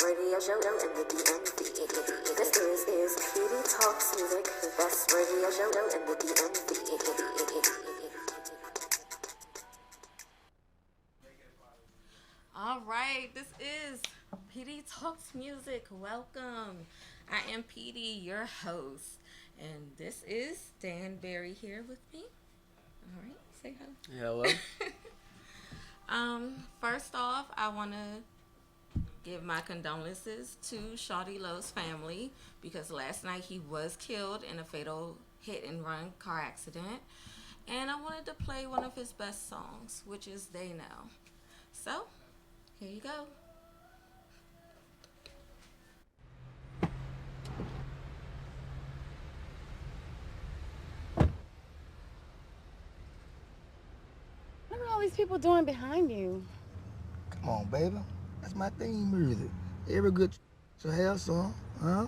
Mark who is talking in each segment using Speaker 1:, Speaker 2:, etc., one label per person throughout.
Speaker 1: radio show in the DMV. This is Pedii Talks Music, the best radio show in the DMV.
Speaker 2: All right, this is Pedii Talks Music. Welcome. I am Pedii, your host, and this is Dan Berry here with me. All right, say hi.
Speaker 3: Hello.
Speaker 2: First off, I want to give my condolences to Shawty Lowe's family because last night he was killed in a fatal hit and run car accident. And I wanted to play one of his best songs, which is They Know. So, here you go.
Speaker 4: What are all these people doing behind you?
Speaker 5: Come on, baby. That's my theme music. Every good to have some, huh?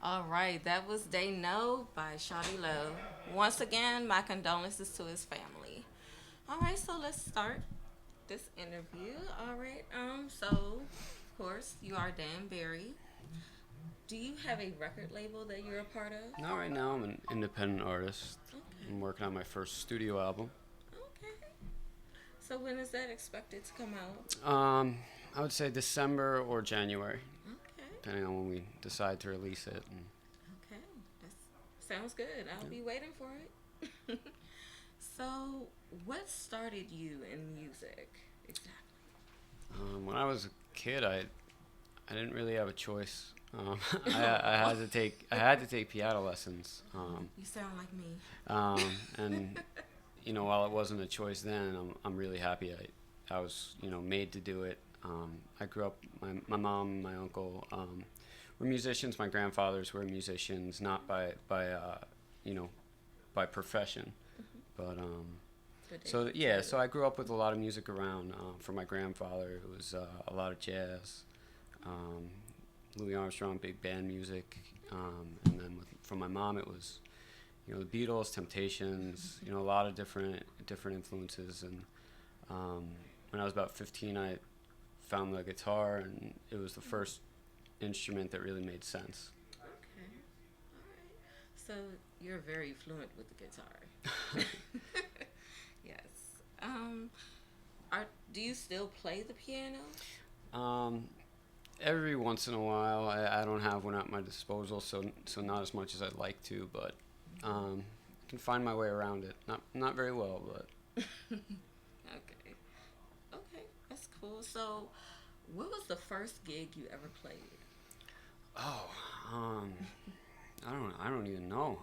Speaker 2: All right, that was They Know by Shawty Lowe. Once again, my condolences to his family. All right, so let's start this interview. All right, so of course you are Dan Berry. Do you have a record label that you're a part of?
Speaker 3: Now, right now, I'm an independent artist.
Speaker 2: Okay.
Speaker 3: I'm working on my first studio album.
Speaker 2: Okay. So when is that expected to come out?
Speaker 3: I would say December or January,
Speaker 2: Okay.
Speaker 3: depending on when we decide to release it. And
Speaker 2: Okay. That sounds good. I'll be waiting for it. So, what started you in music exactly?
Speaker 3: When I was a kid, I didn't really have a choice. I had to take piano lessons.
Speaker 2: You sound like me.
Speaker 3: And while it wasn't a choice then, I'm really happy I was made to do it. I grew up. My mom and my uncle were musicians. My grandfathers were musicians, not by profession, but so yeah. So I grew up with a lot of music around. From my grandfather, it was a lot of jazz, Louis Armstrong, big band music, and then from my mom, it was the Beatles, Temptations, a lot of different influences. And when I was about 15, I found the guitar, and it was the first instrument that really made sense.
Speaker 2: Okay. All right. So you're very fluent with the guitar. Yes. Do you still play the piano?
Speaker 3: Every once in a while. I don't have one at my disposal, so not as much as I'd like to, but I can find my way around it. Not very well, but.
Speaker 2: Okay. Okay, that's cool. So, what was the first gig you ever played?
Speaker 3: Oh, I don't even know.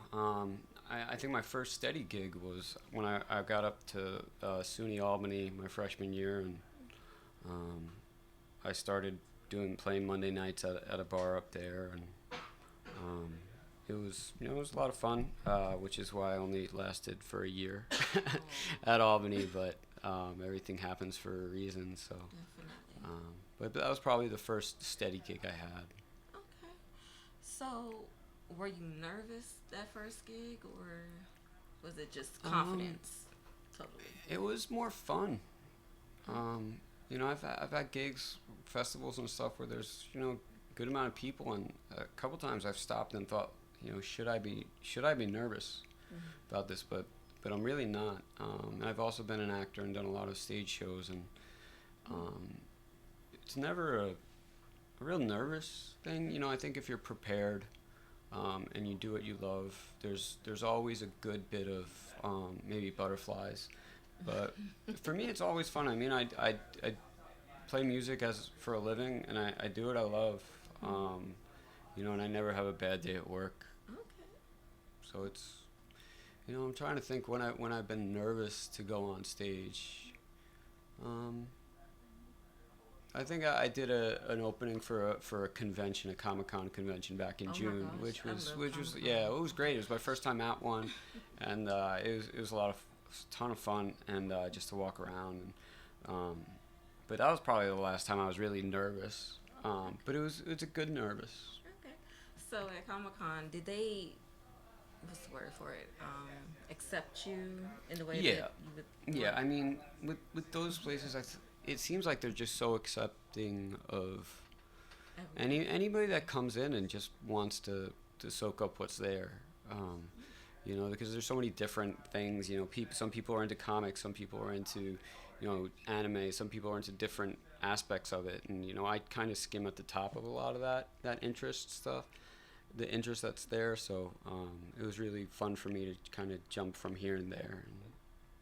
Speaker 3: I think my first steady gig was when I got up to SUNY Albany my freshman year, and I started playing Monday nights at a bar up there, and it was a lot of fun, which is why I only lasted for a year at Albany, but everything happens for a reason. So,
Speaker 2: Definitely.
Speaker 3: but that was probably the first steady gig I had.
Speaker 2: Okay. So, were you nervous that first gig, or was it just confidence? Totally.
Speaker 3: It was more fun. I've had gigs, festivals and stuff where there's good amount of people, and a couple times I've stopped and thought, should I be nervous about this? But I'm really not. And I've also been an actor and done a lot of stage shows, and it's never a real nervous thing. I think if you're prepared and you do what you love, there's always a good bit of maybe butterflies. But for me, it's always fun. I mean, I play music for a living, and I do what I love. And I never have a bad day at work.
Speaker 2: Okay.
Speaker 3: So it's, I'm trying to think when I've been nervous to go on stage. I think I did an opening for a convention, a Comic-Con convention back in June,
Speaker 2: gosh,
Speaker 3: which
Speaker 2: I
Speaker 3: was
Speaker 2: love
Speaker 3: it was great. It was my first time at one, and it was a ton of fun, and just to walk around. And but that was probably the last time I was really nervous. But it's a good nervous.
Speaker 2: Okay. So at Comic-Con, did they, what's the word for it, accept you in the way that you would?
Speaker 3: Yeah. I mean, with those places, it seems like they're just so accepting of anybody that comes in and just wants to soak up what's there. Because there's so many different things. Some people are into comics, some people are into anime, some people are into different aspects of it, and I kind of skim at the top of a lot of that interest stuff, the interest that's there. So it was really fun for me to kind of jump from here and there,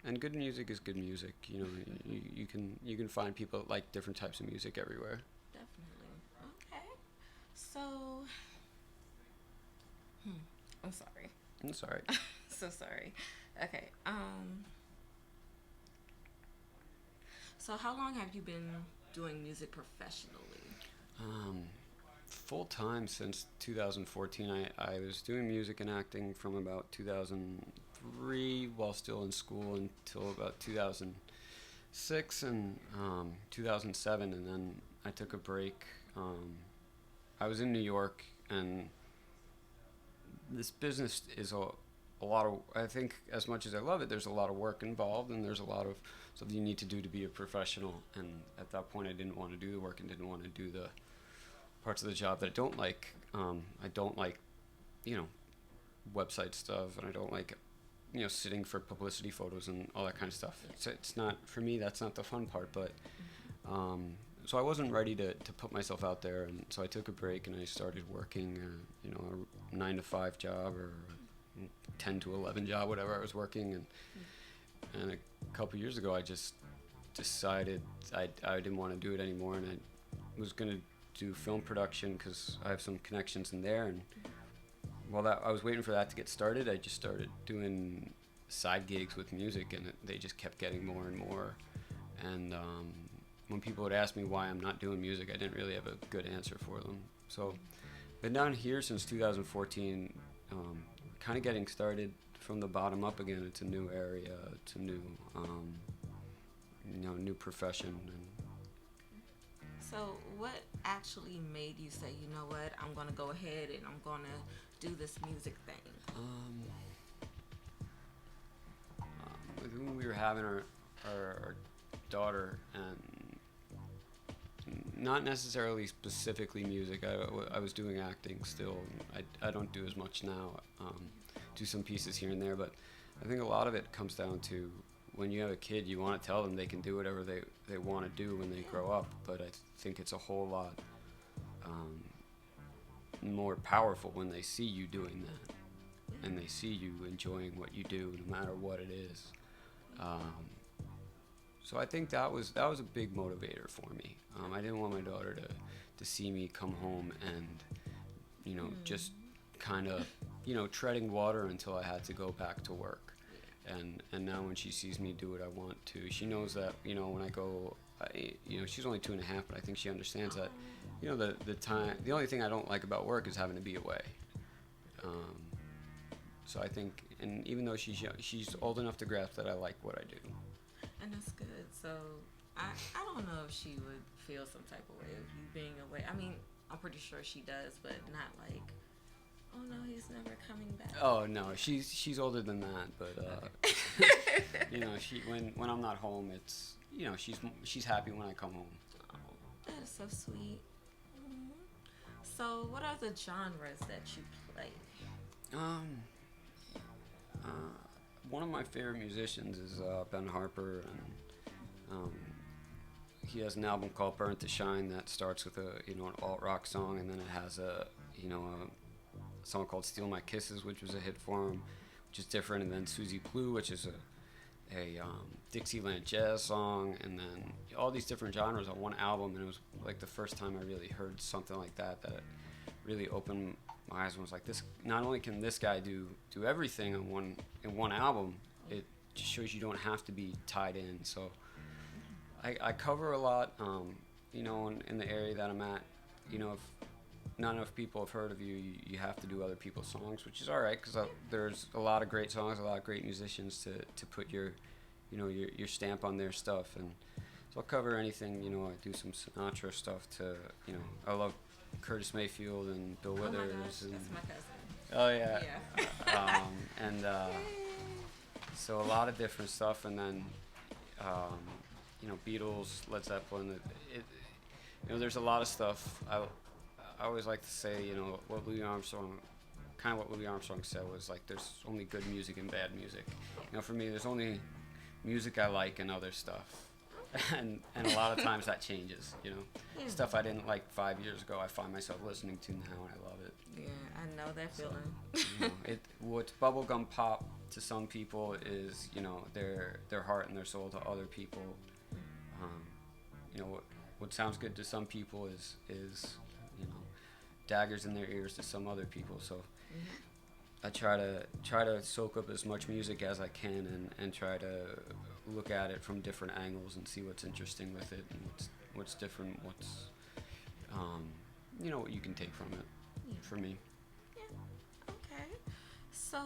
Speaker 3: and good music is good music. You can find people that like different types of music everywhere.
Speaker 2: Definitely. Okay. So, I'm sorry.
Speaker 3: That's all right.
Speaker 2: So sorry. Okay. So how long have you been doing music professionally?
Speaker 3: Full time since 2014. I was doing music and acting from about 2003 while still in school until about 2006 and 2007, and then I took a break. I was in New York, and this business is a lot of, I think, as much as I love it, there's a lot of work involved, and there's a lot of stuff you need to do to be a professional. And at that point, I didn't want to do the work and didn't want to do the parts of the job that I don't like. I don't like, website stuff, and I don't like, sitting for publicity photos and all that kind of stuff. It's not, for me, that's not the fun part, but so I wasn't ready to put myself out there, and so I took a break and I started working, a 9 to 5 job or 10 to 11 job, whatever I was working, and a couple years ago I just decided I didn't want to do it anymore, and I was going to do film production because I have some connections in there. And while I was waiting for that to get started, I just started doing side gigs with music, and they just kept getting more and more. And when people would ask me why I'm not doing music, I didn't really have a good answer for them. So been down here since 2014, kind of getting started from the bottom up again. It's a new area, it's a new, new profession. And
Speaker 2: So, what actually made you say, you know what, I'm going to go ahead and I'm going to do this music thing?
Speaker 3: When we were having our daughter, and not necessarily specifically music. I was doing acting still. I don't do as much now. Do some pieces here and there, but I think a lot of it comes down to when you have a kid, you want to tell them they can do whatever they want to do when they grow up, but I think it's a whole lot more powerful when they see you doing that, and they see you enjoying what you do no matter what it is. So I think that was a big motivator for me. I didn't want my daughter to see me come home and, just kind of, treading water until I had to go back to work. And now when she sees me do what I want to, she knows that, when I go, she's only 2.5, but I think she understands that, the only thing I don't like about work is having to be away. So I think, and even though she's young, she's old enough to grasp that I like what I do.
Speaker 2: And that's good. So I don't know if she would feel some type of way of you being away. I mean, I'm pretty sure she does, but not like, oh no, he's never coming back.
Speaker 3: Oh no, she's older than that, but she when I'm not home, it's she's happy when I come home.
Speaker 2: Oh, that is so sweet. So what are the genres that you play?
Speaker 3: One of my favorite musicians is Ben Harper, and he has an album called Burn to Shine that starts with an alt rock song, and then it has a song called Steal My Kisses, which was a hit for him, which is different, and then Susie Blue, which is a Dixieland jazz song, and then all these different genres on one album. And it was like the first time I really heard something like that really opened my eyes and was like, this, not only can this guy do everything in one album, it just shows you don't have to be tied in. So I cover a lot, in the area that I'm at. If not enough people have heard of you, you have to do other people's songs, which is all right, because there's a lot of great songs, a lot of great musicians to put your stamp on their stuff. And so I'll cover anything. I do some Sinatra stuff I love Curtis Mayfield and Bill Withers.
Speaker 2: Oh my gosh,
Speaker 3: and
Speaker 2: that's my cousin.
Speaker 3: oh yeah. And so a lot of different stuff, and then Beatles, Led Zeppelin. There's a lot of stuff. I always like to say, what Louis Armstrong said was like, there's only good music and bad music. For me, there's only music I like and other stuff. And a lot of times that changes, Stuff I didn't like 5 years ago, I find myself listening to now, and I love it.
Speaker 2: Yeah, I know that feeling.
Speaker 3: What's bubblegum pop to some people is, their heart and their soul to other people. What sounds good to some people is daggers in their ears to some other people. So I try to soak up as much music as I can, and try to look at it from different angles and see what's interesting with it, and what's different, what's what you can take from it.
Speaker 2: Yeah.
Speaker 3: For me.
Speaker 2: Yeah. Okay. So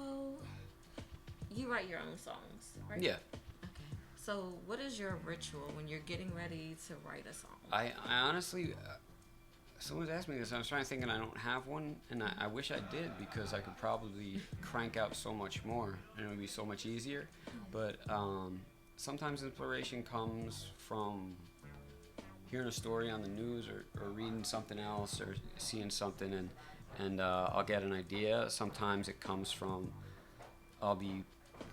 Speaker 2: you write your own songs, right?
Speaker 3: Yeah.
Speaker 2: Okay. So what is your ritual when you're getting ready to write a song?
Speaker 3: I honestly, someone's asked me this, and I was trying to think, and I don't have one, and I wish I did, because I could probably crank out so much more, and it would be so much easier. But sometimes inspiration comes from hearing a story on the news, or reading something else, or seeing something, and I'll get an idea. Sometimes it comes from, I'll be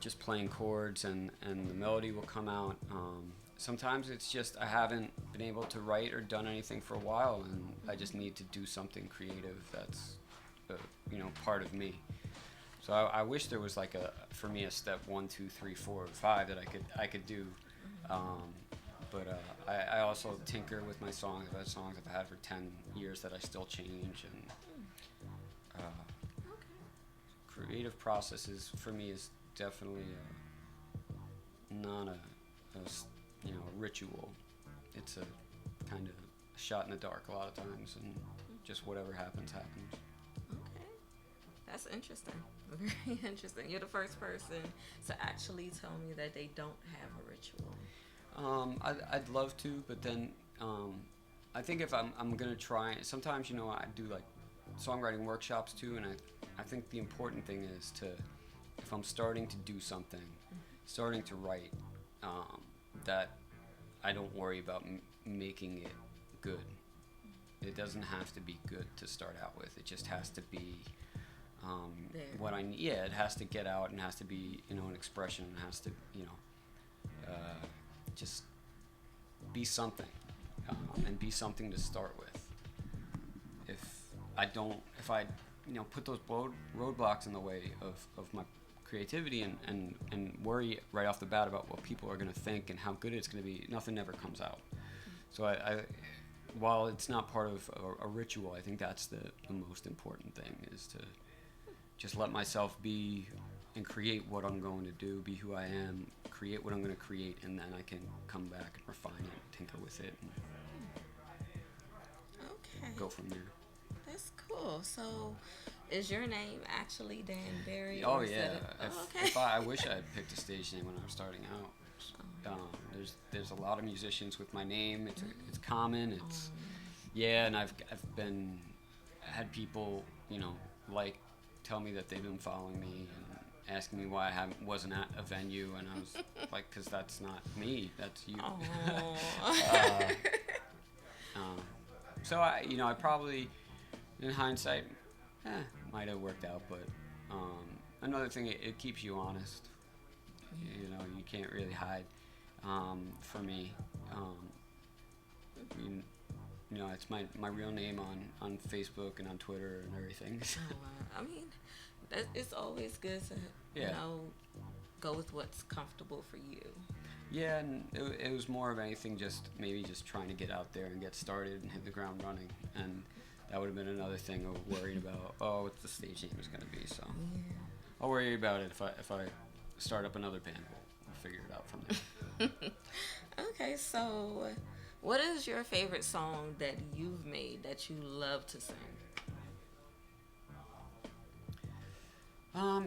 Speaker 3: just playing chords, and the melody will come out. Sometimes it's just I haven't been able to write or done anything for a while, and I just need to do something creative that's part of me. So I wish there was like for me a step 1, 2, 3, 4, 5 that I could do. But I also tinker with my songs. I've had songs I've had for 10 years that I still change, and creative processes for me is definitely not a ritual. It's a kind of shot in the dark a lot of times, and just whatever happens.
Speaker 2: Okay. That's interesting. Very interesting. You're the first person to actually tell me that they don't have a ritual.
Speaker 3: I'd love to, but then I think if I'm gonna try, sometimes I do like songwriting workshops too, and I think the important thing is to, if I'm starting to do something, starting to write, that I don't worry about making it good. It doesn't have to be good to start out with. It just has to be what I need. Yeah, it has to get out and has to be an expression. It has to just be something, and be something to start with. If I put those roadblocks in the way of my creativity and worry right off the bat about what people are going to think and how good it's going to be, nothing ever comes out. So I while it's not part of a ritual, I think that's the most important thing, is to just let myself be and create what I'm going to do, be who I am, create what I'm going to create, and then I can come back and refine it, tinker with it, and
Speaker 2: Okay.
Speaker 3: go from there.
Speaker 2: That's cool. So, is your name actually Dan Barry?
Speaker 3: Oh
Speaker 2: or is
Speaker 3: yeah.
Speaker 2: it okay.
Speaker 3: If I wish I had picked a stage name when I was starting out. There's a lot of musicians with my name. It's common. It's and I've had people tell me that they've been following me and asking me why I wasn't at a venue, and I was like, because that's not me, that's you. So I probably, in hindsight, might have worked out, but another thing, it keeps you honest. You can't really hide. For me, it's my real name on Facebook and on Twitter and everything.
Speaker 2: I mean, it's always good to go with what's comfortable for you.
Speaker 3: Yeah, and it was more of anything, just trying to get out there and get started and hit the ground running, and that would have been another thing of worried about. What the stage name is going to be. So I'll worry about it if I start up another band. We'll figure it out from there.
Speaker 2: Okay, so what is your favorite song that you've made that you love to sing?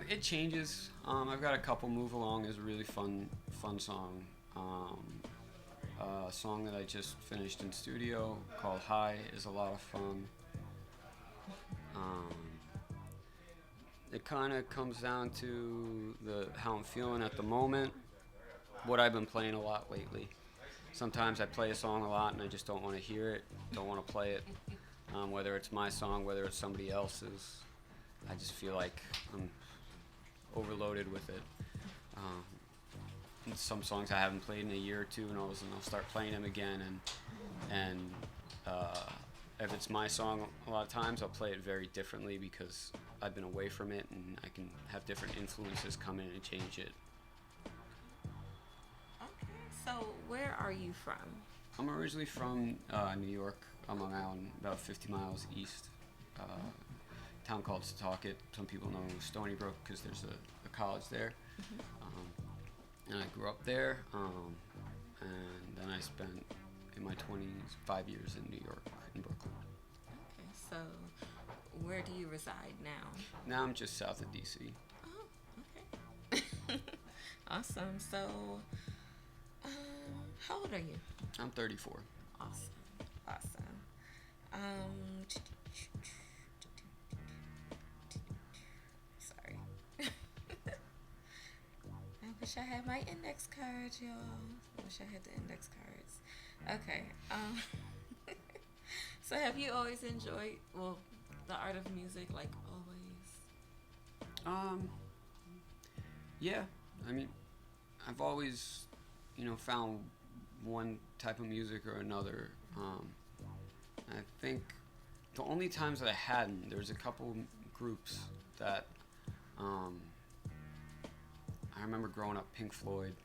Speaker 3: It changes. I've got a couple. Move Along is a really fun song. A song that I just finished in studio called High is a lot of fun. It kind of comes down to how I'm feeling at the moment, what I've been playing a lot lately. Sometimes I play a song a lot and I just don't want to hear it, don't want to play it, whether it's my song, whether it's somebody else's. I just feel like I'm overloaded with it. Some songs I haven't played in a year or two, and all of a sudden I'll start playing them again, and if it's my song, a lot of times I'll play it very differently because I've been away from it, and I can have different influences come in and change it.
Speaker 2: Okay, so where are you from?
Speaker 3: I'm originally from New York, on Long Island, about 50 miles east. A town called Setauket. Some people know Stony Brook because there's a college there. And I grew up there, and then I spent in my 20s 5 years in New York, in Brooklyn.
Speaker 2: Okay, so where do you reside now?
Speaker 3: Now I'm just south of DC.
Speaker 2: Oh, okay. Awesome. So, how old are you?
Speaker 3: I'm 34.
Speaker 2: Awesome. Sorry. I wish I had my index cards, y'all. I wish I had the index cards. Okay. So have you always enjoyed, the art of music, like always?
Speaker 3: Yeah. I mean, I've always, found one type of music or another. I think the only times that I hadn't, there's a couple groups that I remember growing up. Pink Floyd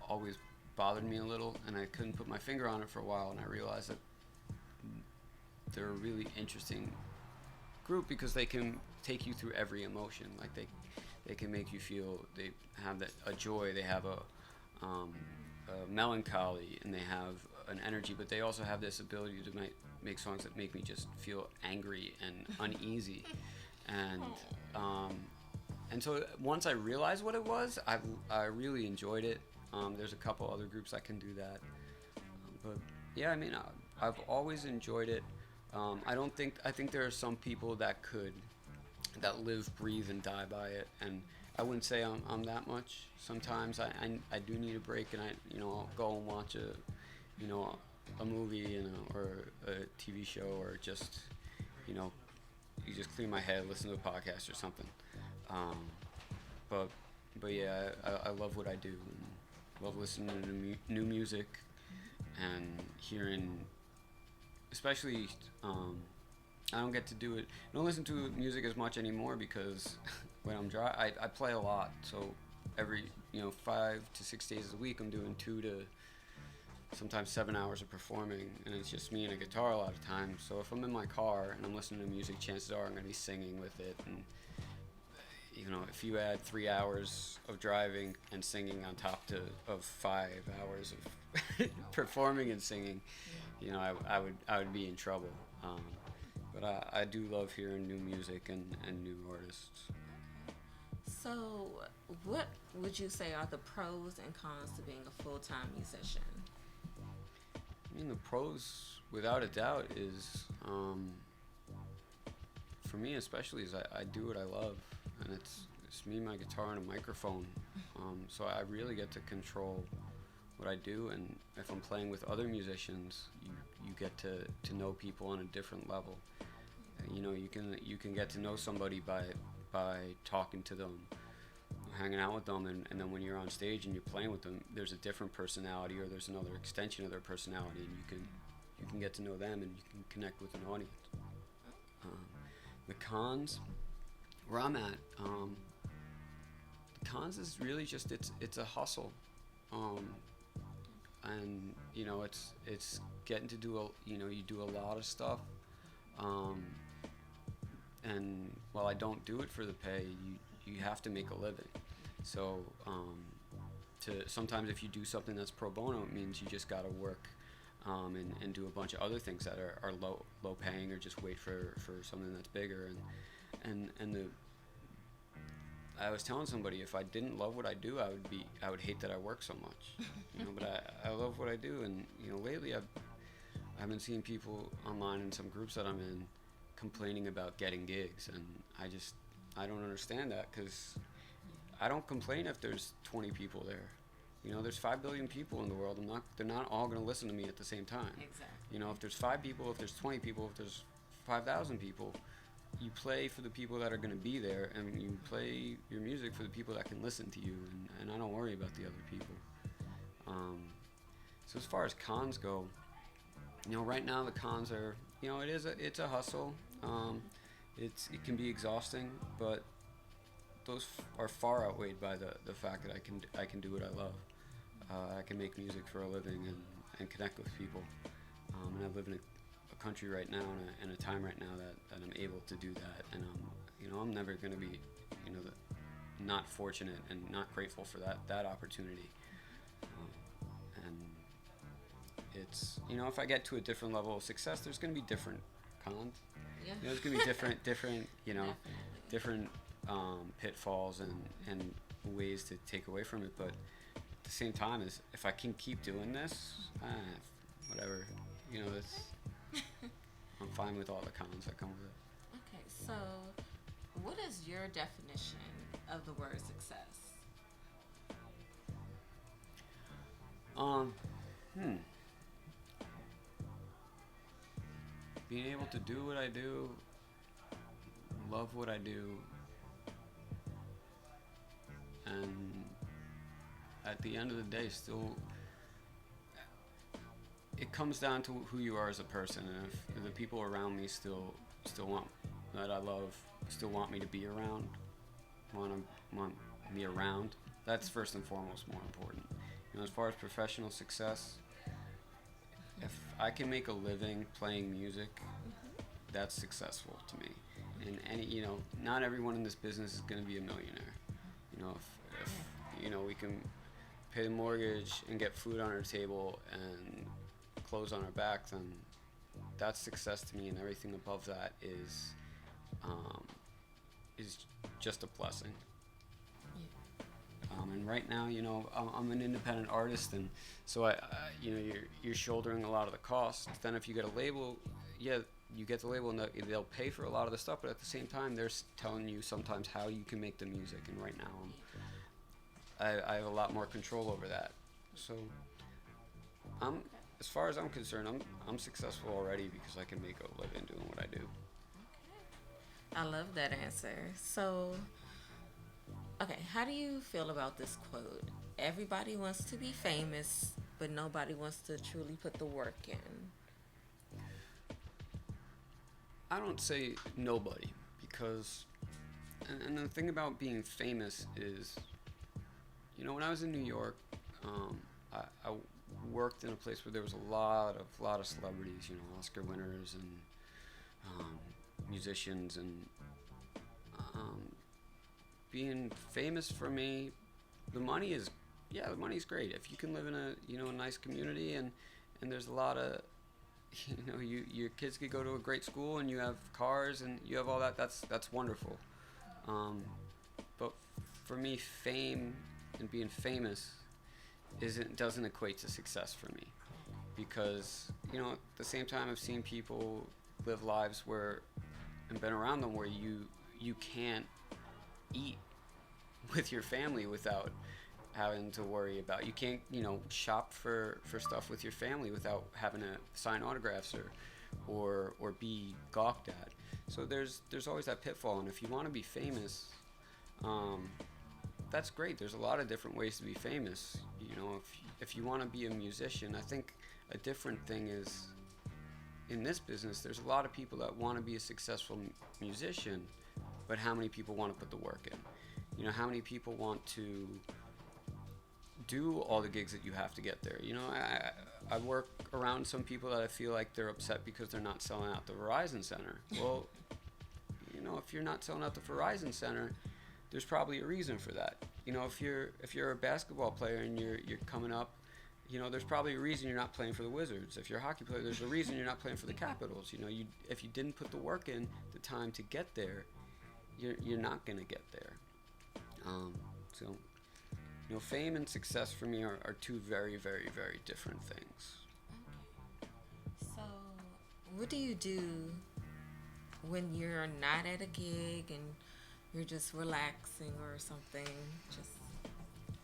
Speaker 3: always bothered me a little, and I couldn't put my finger on it for a while, and I realized that they're a really interesting group because they can take you through every emotion. Like they can make you feel, they have a joy, they have a melancholy, and they have an energy, but they also have this ability to make songs that make me just feel angry and uneasy. And so once I realized what it was, I really enjoyed it. There's a couple other groups that can do that, but yeah, I mean, I've always enjoyed it. I think there are some people that live, breathe, and die by it, and I wouldn't say I'm that much. Sometimes I do need a break, and I'll go and watch a movie, or a TV show, or just, you just clear my head, listen to a podcast or something. But yeah, I love what I do, and love listening to new music, and hearing, especially, I don't get to do it. I don't listen to music as much anymore because when I'm dry, I play a lot. So every 5 to 6 days a week, I'm doing 2 to sometimes 7 hours of performing, and it's just me and a guitar a lot of times. So if I'm in my car and I'm listening to music, chances are I'm going to be singing with it. And if you add 3 hours of driving and singing on top of 5 hours of performing and singing, I would be in trouble. But I do love hearing new music and new artists.
Speaker 2: So, what would you say are the pros and cons to being a full-time musician?
Speaker 3: I mean, the pros, without a doubt, is, for me especially, is I do what I love, and it's me, my guitar, and a microphone. So I really get to control what I do, and if I'm playing with other musicians, you get to know people on a different level. You can get to know somebody by talking to them, hanging out with them, and then when you're on stage and you're playing with them, there's a different personality, or there's another extension of their personality, and you can get to know them, and you can connect with an audience. The cons, where I'm at, the cons is really just it's a hustle, and it's getting to do you do a lot of stuff. And while I don't do it for the pay, you have to make a living. So sometimes if you do something that's pro bono, it means you just got to work and do a bunch of other things that are low paying, or just wait for something that's bigger. And I was telling somebody, if I didn't love what I do, I would hate that I work so much. But I love what I do, and lately I've been seeing people online in some groups that I'm in complaining about getting gigs, and I don't understand that, because I don't complain if there's 20 people there. There's 5 billion people in the world. They're not all going to listen to me at the same time.
Speaker 2: Exactly.
Speaker 3: If there's 5 people, if there's 20 people, if there's 5,000 people, you play for the people that are going to be there, and you play your music for the people that can listen to you, and I don't worry about the other people. So as far as cons go, right now the cons are, it's a hustle. It can be exhausting, but those are far outweighed by the fact that I can do what I love. I can make music for a living and connect with people. And I live in a country right now, and a time right now that I'm able to do that. And I'm never going to be, not fortunate and not grateful for that opportunity. And it's, if I get to a different level of success, there's going to be different cons.
Speaker 2: Yeah.
Speaker 3: There's going to be different, different pitfalls and ways to take away from it. But at the same time, is if I can keep doing this, whatever, I'm fine with all the cons that come with it.
Speaker 2: Okay, so what is your definition of the word success?
Speaker 3: Being able to do what I do, love what I do, and at the end of the day, still, it comes down to who you are as a person. And if the people around me still want that I love, still want me to be around, want me around, that's first and foremost more important. As far as professional success, if I can make a living playing music, that's successful to me. And not everyone in this business is going to be a millionaire. If we can pay the mortgage and get food on our table and clothes on our back, then that's success to me. And everything above that is just a blessing. And right now, I'm an independent artist, and so you're shouldering a lot of the costs. Then if you get a label, yeah, you get the label, and they'll pay for a lot of the stuff. But at the same time, they're telling you sometimes how you can make the music. And right now, I have a lot more control over that. So, as far as I'm concerned, I'm successful already because I can make a living doing what I do.
Speaker 2: I love that answer. So, okay, how do you feel about this quote? Everybody wants to be famous, but nobody wants to truly put the work in.
Speaker 3: I don't say nobody because, and the thing about being famous is, when I was in New York, I worked in a place where there was a lot of celebrities, Oscar winners and musicians, and being famous for me, the money's great. If you can live in a nice community and there's a lot of, your kids could go to a great school and you have cars and you have all that, that's wonderful. But for me, fame and being famous doesn't equate to success for me, because at the same time I've seen people live lives and been around them where you can't eat with your family without having to worry about, you can't shop for stuff with your family without having to sign autographs or be gawked at. So there's always that pitfall, and if you want to be famous, that's great. There's a lot of different ways to be famous. If you want to be a musician, I think a different thing is, in this business, there's a lot of people that want to be a successful musician, but how many people want to put the work in? How many people want to do all the gigs that you have to get there? I work around some people that I feel like they're upset because they're not selling out the Verizon Center. Well, if you're not selling out the Verizon Center, there's probably a reason for that. If you're a basketball player and you're coming up, there's probably a reason you're not playing for the Wizards. If you're a hockey player, there's a reason you're not playing for the Capitals. If you didn't put the work in, the time to get there, you're not gonna get there. So, fame and success for me are two very, very, very different things.
Speaker 2: Okay. So, what do you do when you're not at a gig and you're just relaxing or something, just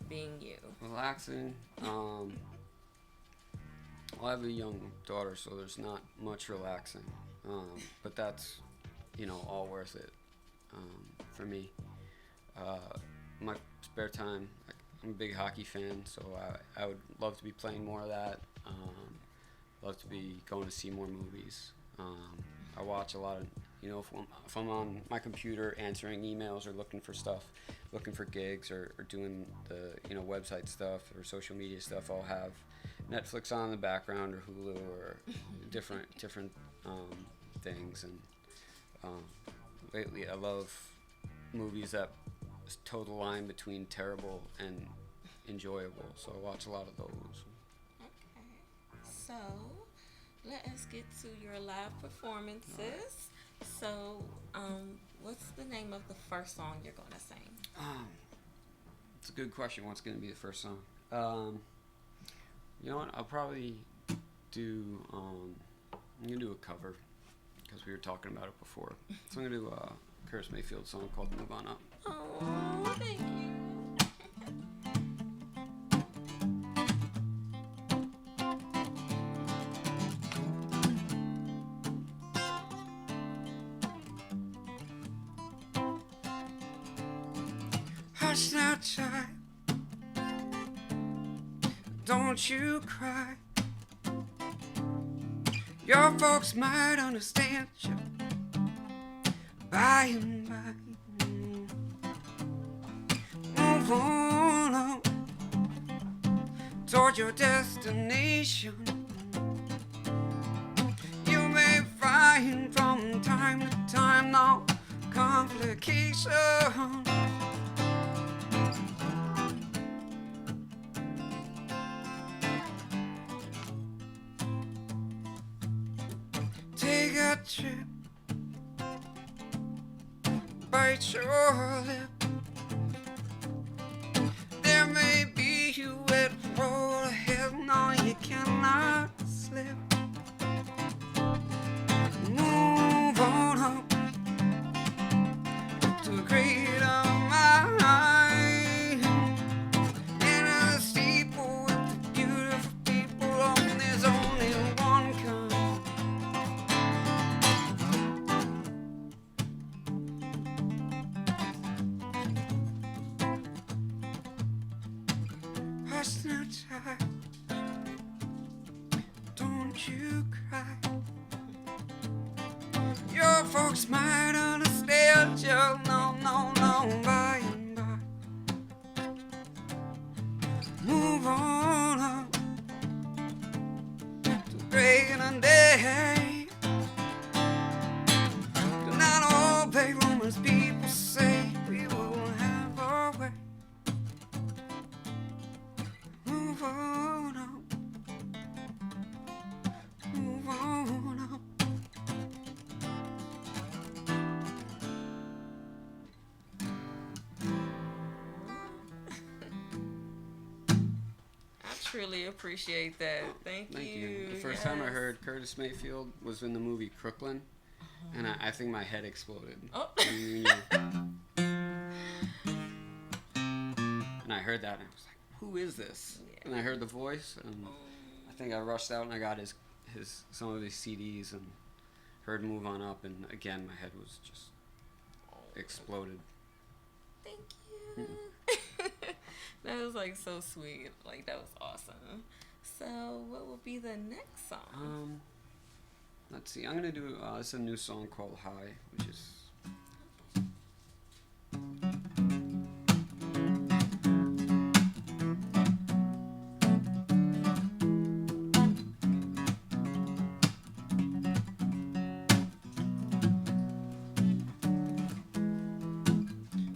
Speaker 2: being you?
Speaker 3: Relaxing. Well, I have a young daughter, so there's not much relaxing. But that's, all worth it for me. My spare time, I'm a big hockey fan, so I would love to be playing more of that. Love to be going to see more movies. I watch a lot of, if I'm on my computer answering emails or looking for stuff, looking for gigs or doing the, website stuff or social media stuff, I'll have Netflix on in the background or Hulu or different things. And lately I love movies that toe the line between terrible and enjoyable, so I watch a lot of those.
Speaker 2: Okay, so let us get to your live performances. Right. So, what's the name of the first song you're going to sing?
Speaker 3: It's a good question. What's going to be the first song? You know what? I'll probably do. I'm going to do a cover because we were talking about it before. So I'm going to do a Curtis Mayfield song called "Move On Up."
Speaker 2: Oh, thank you.
Speaker 3: Hush now, child, don't you cry. Your folks might understand you by and by. Move on up, toward your destination. You may find from time to time no complication. Take a trip, bite your lip. There may be a wet road ahead, no, you cannot slip. Move on up to a greater mind. In a steeple with the beautiful people on, there's only one kind. Hush now, child, don't you cry. Your folks might understand you, no, by and by. Move on up to greater day. Do not obey rumors people say, we will have our way. Move on up, move on up.
Speaker 2: I truly appreciate that. Thank you.
Speaker 3: The first time I heard Curtis Mayfield was in the movie Crooklyn, and I think my head exploded.
Speaker 2: Oh.
Speaker 3: And I heard that, and I was like, "Who is this?"
Speaker 2: Yeah.
Speaker 3: And I heard the voice, and I think I rushed out and I got his some of his CDs and heard "Move On Up," and again my head was just exploded.
Speaker 2: Thank you. That was like so sweet. Like that was awesome. So what will be the next song?
Speaker 3: Let's see. I'm gonna do it's a new song called "High," which is.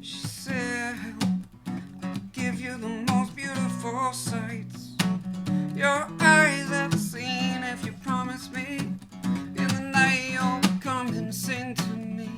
Speaker 3: She said, "I'll give you the most beautiful sights your eyes ever seen if you promise me in the night you'll come and sing to me."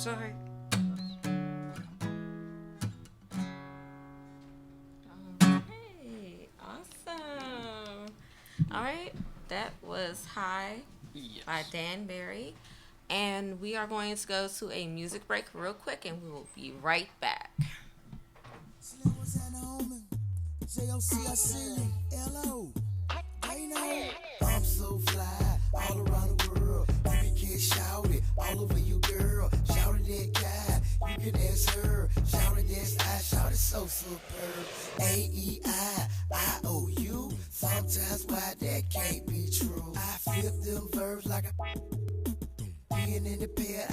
Speaker 3: sight.
Speaker 2: Okay, awesome. All right, that was High by Dan Barry. And we are going to go to a music break real quick, and we will be right back.
Speaker 6: JOC, I see you. Hello. They know. I'm so fly all around the world. You can get shouted all over you, girl. Shouted that guy, you can ask her. Shouted that I shouted so superb. AEIOU. Sometimes why that can't be true. I flip them verbs like a being in the bed.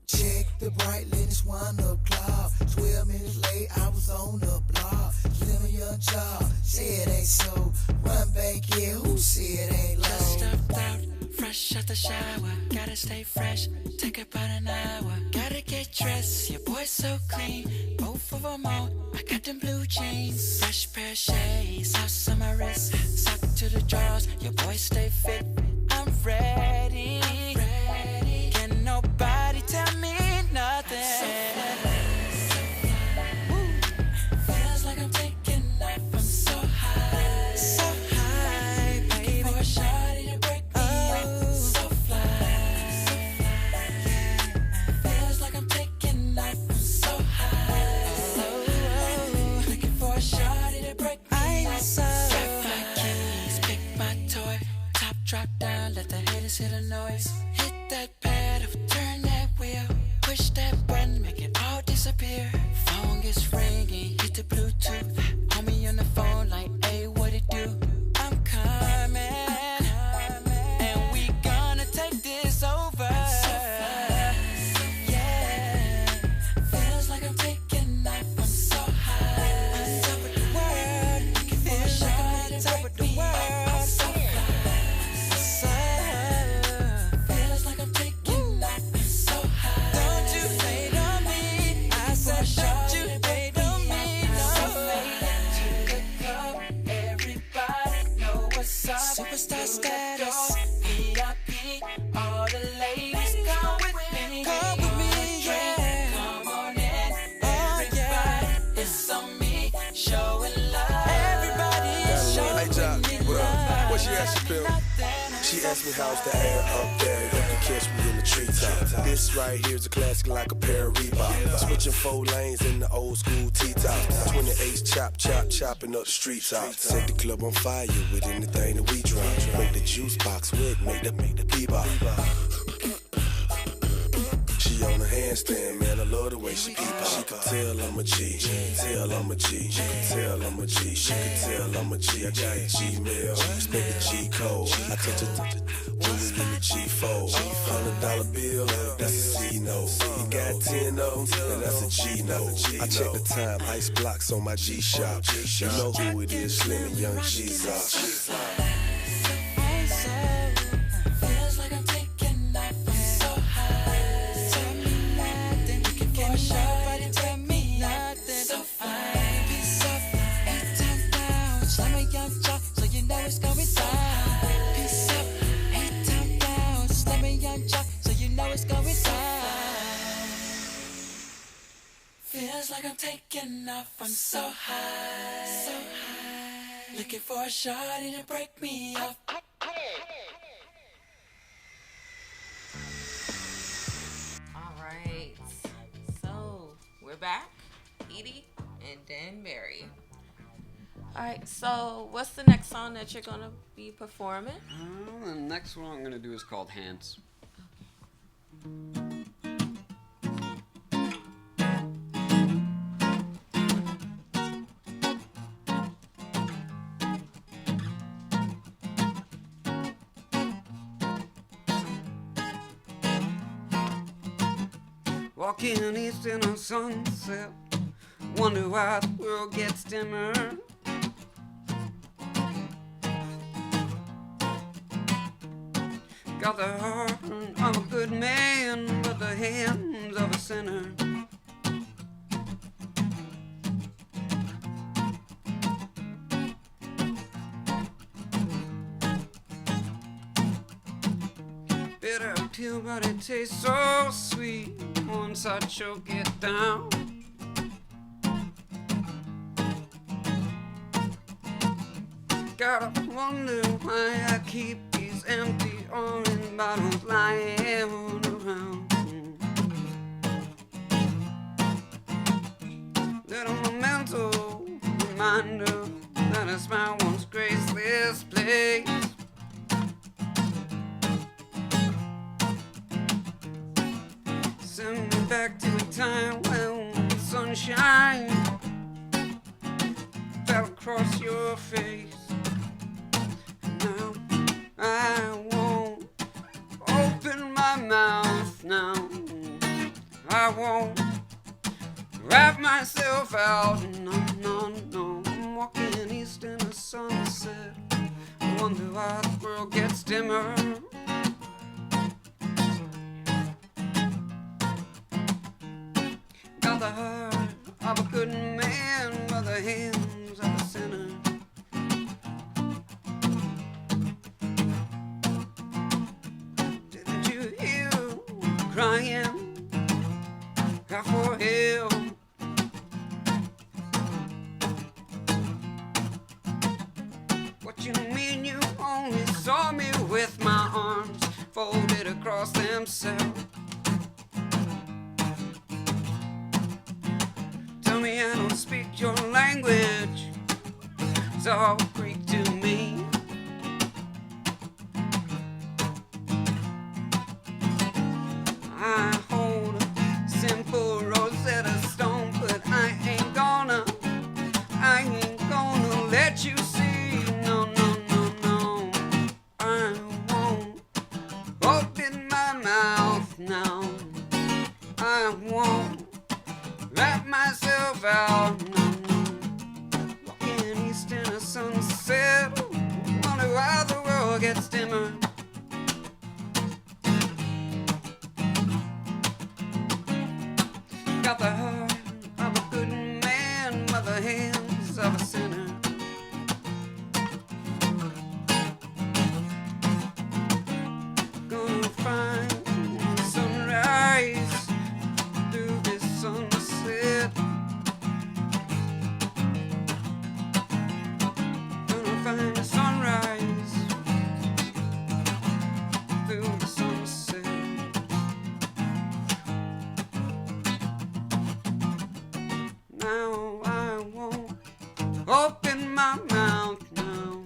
Speaker 6: Check the bright latest 1 o'clock. 12 minutes late, I was on the block. Living your job, say it ain't so. Run back here, who said it ain't low?
Speaker 7: Just stepped out, fresh out the shower. Gotta stay fresh, take about an hour. Gotta get dressed, your boy's so clean. Both of them on, I got them blue jeans. Fresh pair of shades, house on my wrist. Sock to the drawers, your boy stay fit. I'm ready. Can nobody tell me nothing? Feels like I'm taking off. I'm so high, so high, baby. For a shawty to break me up, so fly, yeah. Feels like I'm taking off. I'm so high, looking for a shawty to break me up. Grab my keys, pick my toy, top drop down, let the haters hear the noise. Hit that pedal, turn that wheel, push that button, make it all disappear. Phone gets ringing, hit the Bluetooth. Homie on the phone like, hey, what it do? I'm coming, and we gonna take this over. Yeah, feels like I'm taking off. I'm so high, on top of the world. Looking for a shot at top of the world. I'm so feels like I'm taking off. I'm so high. Don't you hate on me? I said, don't you hate on me? No. To the club, everybody know what's up. Superstar status, VIP, all the ladies come with me. Come with me, yeah. Come on in, everybody. It's on me, showing love. Everybody showing
Speaker 8: Hey, Jock,
Speaker 7: me
Speaker 8: what
Speaker 7: love.
Speaker 8: up? What she asked you, Phil? She asked me how's the air up there. You can catch me in the treetop. This right here's a classic like a pair of Reebok. Switching 4 lanes in the old school T-top. 28s chopping up the street top. Set the club on fire with anything that we drop. Make the juice box wet, make the bebop. She on a handstand, man, I love the way she peep out. She can tell I'm a G, tell I'm a G. She can tell I'm a G, she can tell I'm a G. I got a Gmail, expect the G code. I touch it when we in the G4. $100 bill, that's a C note. You got 10 of them, and that's a G note. I check the time, ice blocks on my G shop. You know who it is, Slim and Young Jesus.
Speaker 7: Feels like I'm taking off. I'm so high. Tell me nothing. Looking for a shot, but it tell me nothing. So fine. Piece up, 8 times down. Slam a young jock, so you know it's going down. Piece up, 8 times down. Slam a young jock, so you know it's going down. Feels like I'm taking off. I'm so high. So high. Looking for a shawty to break me off.
Speaker 2: All right, so we're back, Pedii and Dan Barry. All right, so what's the next song that you're gonna be performing?
Speaker 3: The next one I'm gonna do is called Hands. Walking east in a sunset, wonder why the world gets dimmer. Got the heart of a good man, but the hands of a sinner. Bitter pill, but it tastes so sweet once I choke it down. Gotta wonder why I keep these empty orange bottles lying around. Little memento reminder that I smile once graced this place. Send me back to a time when the sunshine fell across your face. Now I won't open my mouth now. I won't wrap myself out. No, no, no. I'm walking east in the sunset. I wonder why the world gets dimmer. Got the heart of a good man, but the hands of a sinner. Didn't you hear crying out for help? What you mean you only saw me with my arms folded across themselves? Tell me I don't speak your language. It's all Greek to me. I hold a simple Rosetta Stone, but I ain't gonna let you see. No, no, no, no. I won't open my mouth now. I won't wrap myself out. No, no. Walking east in a sunset. Wonder why the world gets dimmer. Got the heart of a good man, but the hands of a sinner. Gonna find sunrise through this sunset. Gonna find a sunrise through the sunset. Now I won't open my mouth now.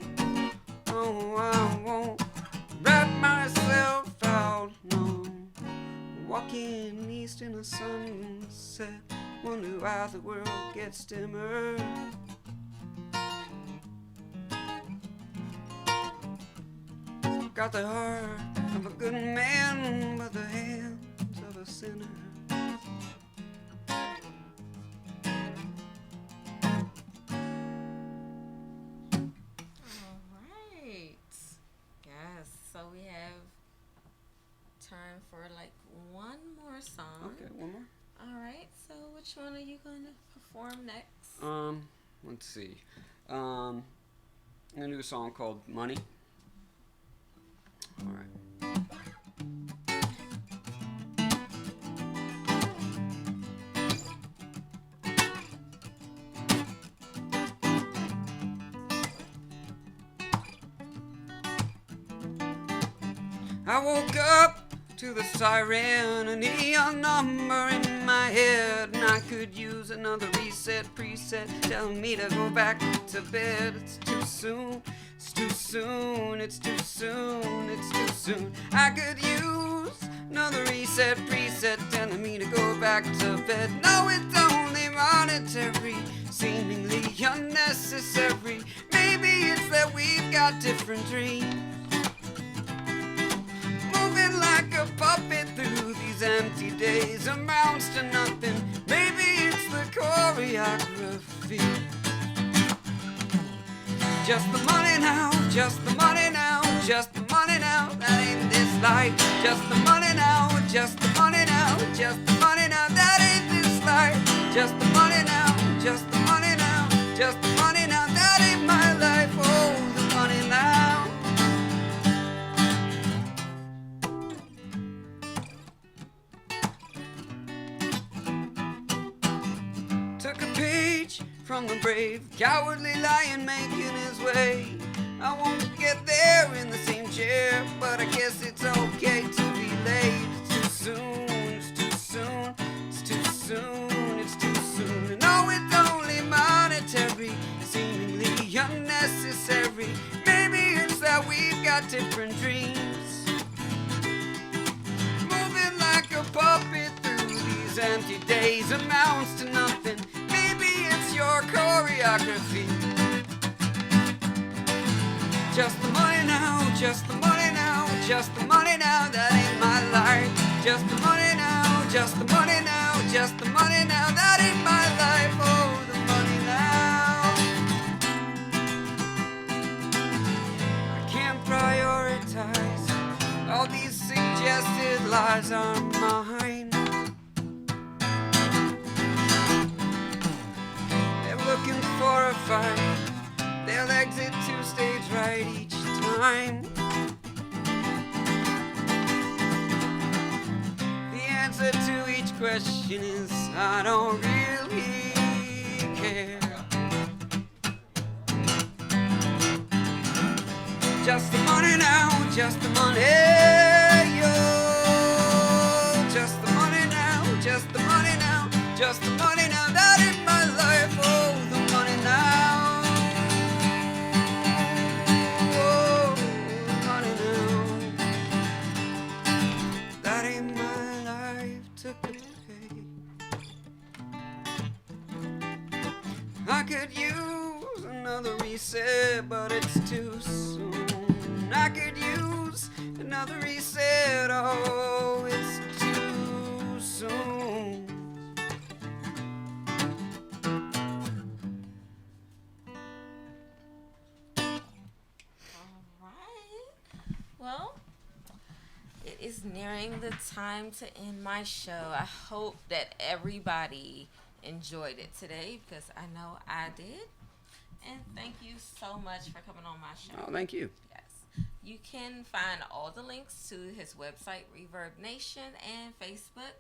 Speaker 3: No, I won't wrap myself out. No, walking east in the sunset. Wonder why the world gets dimmer. Got the heart of a good man, but the hands of a sinner.
Speaker 2: So we have time for like one more song.
Speaker 3: Okay, one more.
Speaker 2: All right. So which one are you going to perform next?
Speaker 3: Let's see. I'm gonna do a song called Money. All right. I woke up to the siren, a neon number in my head, and I could use another preset telling me to go back to bed. It's too soon, it's too soon, it's too soon, it's too soon. I could use another preset telling me to go back to bed. No, it's only monetary, seemingly unnecessary. Maybe it's that we've got different dreams, like a puppet through these empty days amounts to nothing. Maybe it's the choreography. Just the money now, just the money now, just the money now. That ain't this life. Just the money now, just the money now, just the money now. That ain't this life. Just the money now, just the money now, just the money now. That ain't my life. Oh, the money now. brave, cowardly lion making his way. I won't get there in the same chair, but I guess it's okay to be late. It's too soon, it's too soon, it's too soon, it's too soon. And no, it's only monetary, seemingly unnecessary. Maybe it's that we've got different dreams, moving like a puppet through these empty days amounts to nothing. Maybe it's your choreography. Just the money now, just the money now, just the money now, that ain't my life. Just the money now, just the money now, just the money now, that ain't my life. Oh, the money now. I can't prioritize, all these suggested lies are mine. They're looking for a fight, they'll exit to stage right each time. The answer to each question is I don't really care. Just the money now, just the money, yo. Just the money now, just the money now, just the money now, that ain't my life. Oh, the money now. Oh, the money now. That ain't my life to pay. I could use another reset, but it's too soon. I could use another reset, oh, it's too soon.
Speaker 2: Alright. Well, it is nearing the time to end my show. I hope that everybody enjoyed it today because I know I did. And thank you so much for coming on my show.
Speaker 3: Oh, thank you.
Speaker 2: Yes. You can find all the links to his website, Reverb Nation, and Facebook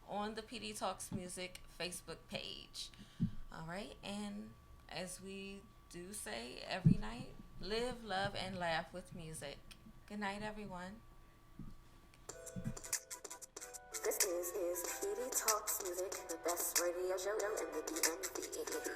Speaker 2: on the Pedii Talks Music Facebook page. All right. And as we do say every night, live, love, and laugh with music. Good night, everyone.
Speaker 1: This is Pedii Talks Music, the best radio show in the DMV.